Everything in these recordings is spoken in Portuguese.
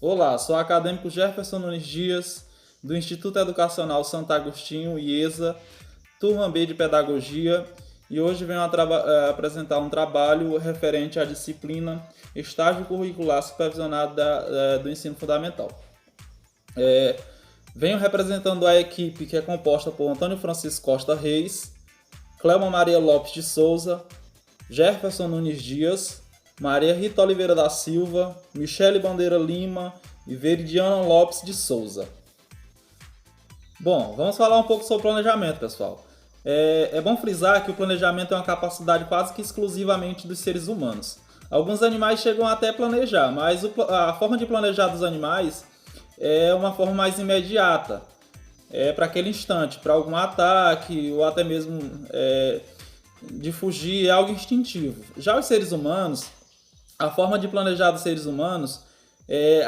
Olá, sou o acadêmico Jefferson Nunes Dias, do Instituto Educacional Santo Agostinho, IESA, turma B de Pedagogia, e hoje venho apresentar um trabalho referente à disciplina Estágio Curricular Supervisionado do Ensino Fundamental. Venho representando a equipe que é composta por Antônio Francisco Costa Reis, Cleuma Maria Lopes de Souza, Jefferson Nunes Dias, Maria Rita Oliveira da Silva, Michele Bandeira Lima e Veridiana Lopes de Souza. Bom, vamos falar um pouco sobre planejamento, pessoal. É bom frisar que o planejamento é uma capacidade quase que exclusivamente dos seres humanos. Alguns animais chegam até a planejar, mas a forma de planejar dos animais é uma forma mais imediata, para aquele instante, para algum ataque ou até mesmo de fugir, é algo instintivo. Já os seres humanos, a forma de planejar dos seres humanos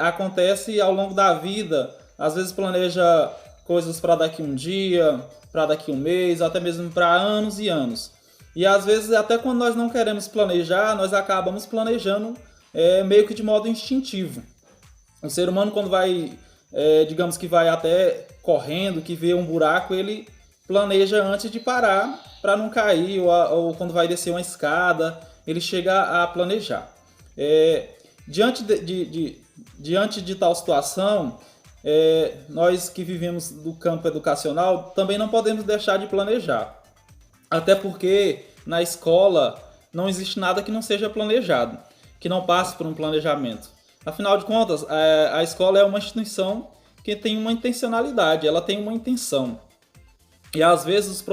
acontece ao longo da vida. Às vezes planeja coisas para daqui um dia, para daqui um mês, até mesmo para anos e anos. E às vezes, até quando nós não queremos planejar, nós acabamos planejando meio que de modo instintivo. O ser humano, quando vai, digamos que vai até correndo, que vê um buraco, ele planeja antes de parar para não cair, ou quando vai descer uma escada, ele chega a planejar. Diante de tal situação, nós que vivemos do campo educacional também não podemos deixar de planejar. Até porque na escola não existe nada que não seja planejado, que não passe por um planejamento. Afinal de contas, a escola é uma instituição que tem uma intencionalidade, ela tem uma intenção. E às vezes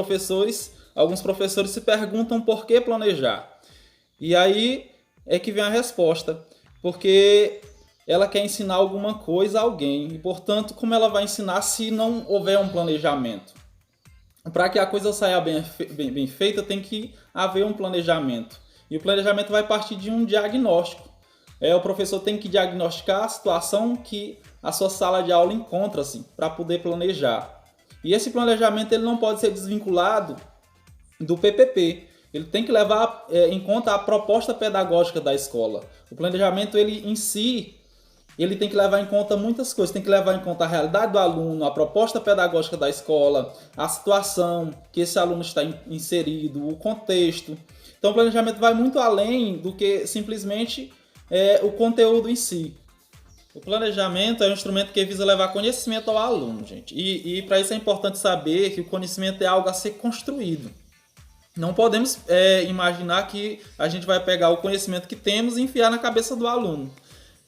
alguns professores se perguntam por que planejar. E aí é que vem a resposta, porque ela quer ensinar alguma coisa a alguém, e portanto, como ela vai ensinar se não houver um planejamento? Para que a coisa saia bem feita, tem que haver um planejamento. E o planejamento vai partir de um diagnóstico. O professor tem que diagnosticar a situação que a sua sala de aula encontra-se para poder planejar. E esse planejamento ele não pode ser desvinculado do PPP. Ele tem que levar em conta a proposta pedagógica da escola. O planejamento ele em si, ele tem que levar em conta muitas coisas. Tem que levar em conta a realidade do aluno, a proposta pedagógica da escola, a situação que esse aluno está inserido, o contexto. Então o planejamento vai muito além do que simplesmente o conteúdo em si. O planejamento é um instrumento que visa levar conhecimento ao aluno, gente. E para isso é importante saber que o conhecimento é algo a ser construído. Não podemos imaginar que a gente vai pegar o conhecimento que temos e enfiar na cabeça do aluno.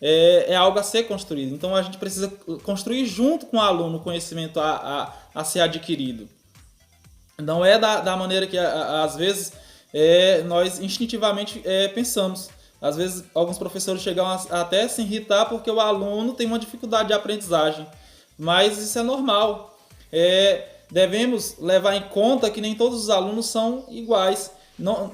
É algo a ser construído. Então a gente precisa construir junto com o aluno o conhecimento a ser adquirido. Não é da maneira que às vezes nós instintivamente pensamos. Às vezes alguns professores chegam até se irritar porque o aluno tem uma dificuldade de aprendizagem. Mas isso é normal. Devemos levar em conta que nem todos os alunos são iguais.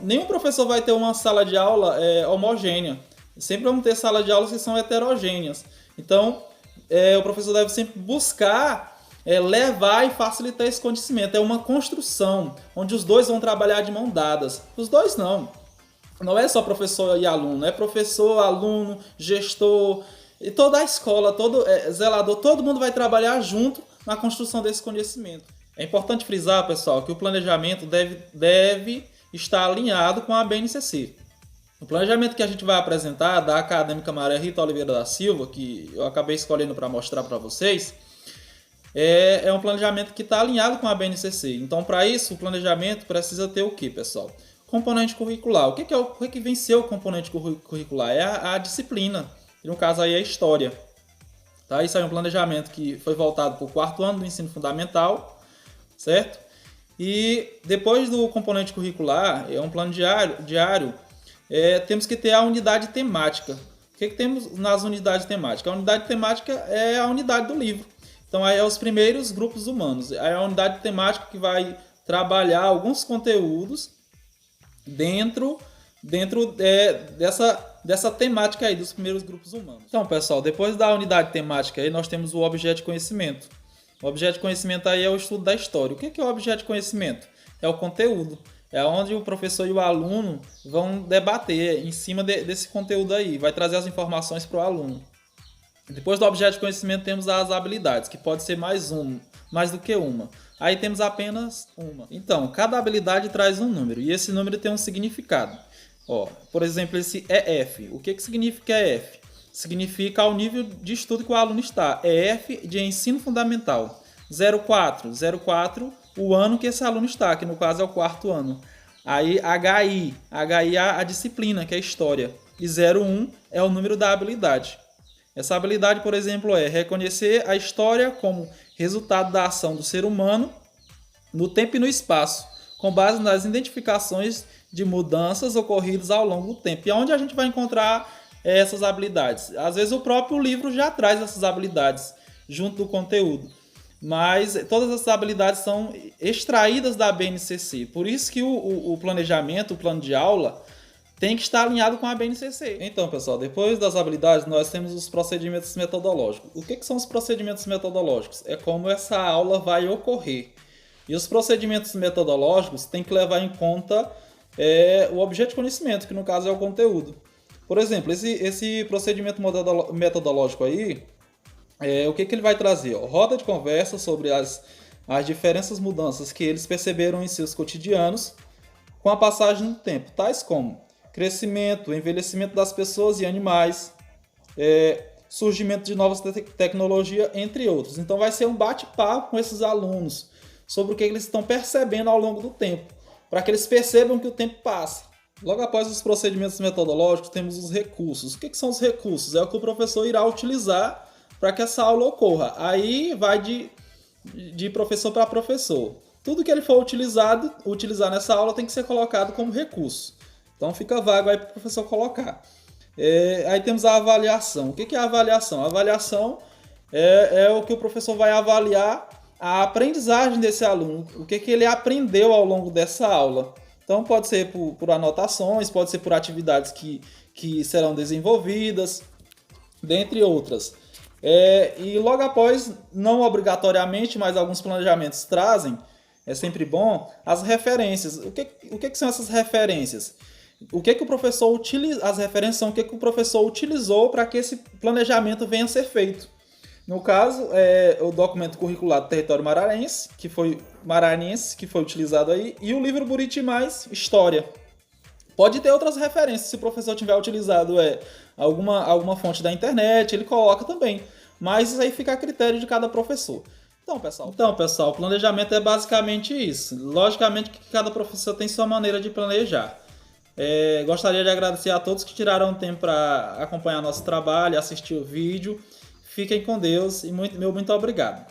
Nenhum professor vai ter uma sala de aula homogênea. Sempre vamos ter salas de aula que são heterogêneas. Então, o professor deve sempre buscar levar e facilitar esse conhecimento. É uma construção, onde os dois vão trabalhar de mão dadas. Os dois não. Não é só professor e aluno, é professor, aluno, gestor, e toda a escola, todo zelador, todo mundo vai trabalhar junto na construção desse conhecimento. É importante frisar, pessoal, que o planejamento deve estar alinhado com a BNCC. O planejamento que a gente vai apresentar da acadêmica Maria Rita Oliveira da Silva, que eu acabei escolhendo para mostrar para vocês, é um planejamento que está alinhado com a BNCC. Então, para isso, o planejamento precisa ter o que, pessoal? Componente curricular. O que vem ser o componente curricular? É a disciplina, e no caso aí é a história. Tá? Isso aí é um planejamento que foi voltado para o 4º ano do ensino fundamental, certo? E depois do componente curricular, é um plano diário, temos que ter a unidade temática. O que temos nas unidades temáticas? A unidade temática é a unidade do livro. Então aí é os primeiros grupos humanos. Aí é a unidade temática que vai trabalhar alguns conteúdos dentro dessa temática aí dos primeiros grupos humanos. Então, pessoal, depois da unidade temática aí nós temos o objeto de conhecimento. O objeto de conhecimento aí é o estudo da história. O que é o objeto de conhecimento? É o conteúdo. É onde o professor e o aluno vão debater em cima desse conteúdo aí. Vai trazer as informações para o aluno. Depois do objeto de conhecimento temos as habilidades, que pode ser mais do que uma. Aí temos apenas uma. Então, cada habilidade traz um número, e esse número tem um significado. Ó, por exemplo, esse EF. O que significa EF? Significa ao nível de estudo que o aluno está. EF de ensino fundamental. 04, o ano que esse aluno está, que no caso é o quarto ano. Aí HI é a disciplina, que é a história. E 01 é o número da habilidade. Essa habilidade, por exemplo, é reconhecer a história como resultado da ação do ser humano no tempo e no espaço, com base nas identificações de mudanças ocorridas ao longo do tempo. E onde a gente vai encontrar essas habilidades? Às vezes o próprio livro já traz essas habilidades junto do conteúdo, mas todas essas habilidades são extraídas da BNCC. Por isso que o planejamento, o plano de aula, tem que estar alinhado com a BNCC. Então, pessoal, depois das habilidades, nós temos os procedimentos metodológicos. O que são os procedimentos metodológicos? É como essa aula vai ocorrer. E os procedimentos metodológicos têm que levar em conta o objeto de conhecimento, que no caso é o conteúdo. Por exemplo, esse procedimento metodológico aí, o que ele vai trazer? Roda de conversa sobre as diferentes mudanças que eles perceberam em seus cotidianos com a passagem do tempo, tais como crescimento, envelhecimento das pessoas e animais, surgimento de novas tecnologias, entre outros. Então vai ser um bate-papo com esses alunos sobre o que eles estão percebendo ao longo do tempo, para que eles percebam que o tempo passa. Logo após os procedimentos metodológicos, temos os recursos. O que são os recursos? É o que o professor irá utilizar para que essa aula ocorra. Aí vai de professor para professor. Tudo que ele for utilizar nessa aula tem que ser colocado como recurso. Então fica vago aí para o professor colocar. Aí temos a avaliação. O que é a avaliação? A avaliação é o que o professor vai avaliar a aprendizagem desse aluno, o que ele aprendeu ao longo dessa aula. Então pode ser por anotações, pode ser por atividades que serão desenvolvidas, dentre outras. E logo após, não obrigatoriamente, mas alguns planejamentos trazem, é sempre bom, as referências. O que são essas referências? O que o professor utiliza? As referências são o que o professor utilizou para que esse planejamento venha a ser feito. No caso, o documento curricular do território maranhense, que foi utilizado aí, e o livro Buriti Mais História. Pode ter outras referências, se o professor tiver utilizado alguma fonte da internet, ele coloca também. Mas isso aí fica a critério de cada professor. Então, pessoal, o planejamento é basicamente isso. Logicamente que cada professor tem sua maneira de planejar. Gostaria de agradecer a todos que tiraram tempo para acompanhar nosso trabalho, assistir o vídeo. Fiquem com Deus e muito obrigado.